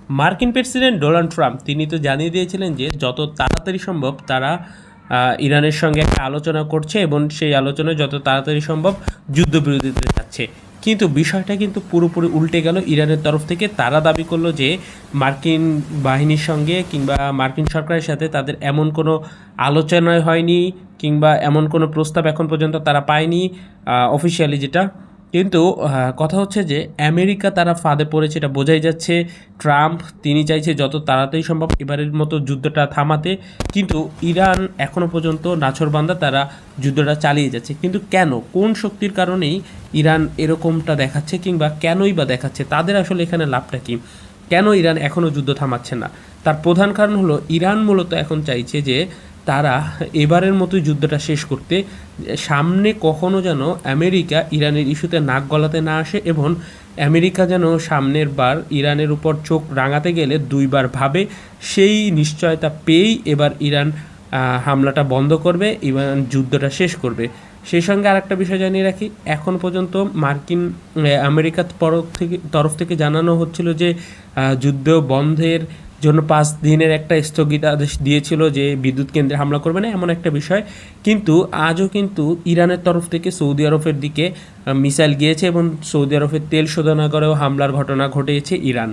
মার্কিন president Donald Trump তিনি তো জানিয়ে দিয়েছিলেন যে যত তাড়াতাড়ি সম্ভব তারা ইরানের সঙ্গে একটা আলোচনা করছে এবং সেই আলোচনায় যত তাড়াতাড়ি সম্ভব যুদ্ধবিরতিতে যাচ্ছে। কিন্তু বিষয়টা কিন্তু পুরোপুরি উল্টে গেল ইরানের তরফ থেকে। তারা দাবি করলো যে মার্কিন বাহিনীর সঙ্গে কিংবা মার্কিন সরকারের সাথে তাদের এমন কোনো আলোচনাই হয়নি কিংবা এমন কোনো প্রস্তাব এখন পর্যন্ত তারা পায়নি অফিসিয়ালি যেটা। কিন্তু কথা হচ্ছে যে আমেরিকা তারা ফাঁদে পড়েছে, এটা বোঝাই যাচ্ছে। ট্রাম্প তিনি চাইছে যত তাড়াতাড়ি সম্ভব এবারের মতো যুদ্ধটা থামাতে, কিন্তু ইরান এখনও পর্যন্ত নাছোড়বান্দা, তারা যুদ্ধটা চালিয়ে যাচ্ছে। কিন্তু কেন, কোন শক্তির কারণেই ইরান এরকমটা দেখাচ্ছে কিংবা কেনই বা দেখাচ্ছে, তাদের আসলে এখানে লাভটা কী? কেন ইরান এখনও যুদ্ধ থামাচ্ছে না? তার প্রধান কারণ হলো ইরান মূলত এখন চাইছে যে তারা এবারের মতোই যুদ্ধটা শেষ করতে, সামনে কখনো যেন আমেরিকা ইরানের ইস্যুতে নাক গলাতে না আসে এবং আমেরিকা যেন সামনের বার ইরানের উপর চোখ রাঙাতে গেলে দুইবার ভাবে, সেই নিশ্চয়তা পেয়েই এবার ইরান হামলাটা বন্ধ করবে, ইরান যুদ্ধটা শেষ করবে। সেই সঙ্গে আরেকটা বিষয় জানিয়ে রাখি, এখন পর্যন্ত আমেরিকার তরফ থেকে জানানো হচ্ছিল যে যুদ্ধ বন্ধের জন্য 5 দিনের একটা স্থগিতাদেশ দিয়েছিল, যে বিদ্যুৎ কেন্দ্রে হামলা করবে না এমন একটা বিষয়। কিন্তু আজও কিন্তু ইরানের তরফ থেকে সৌদি আরবের দিকে মিসাইল গিয়েছে এবং সৌদি আরবের তেল শোধনাগারেও হামলার ঘটনা ঘটিয়েছে ইরান।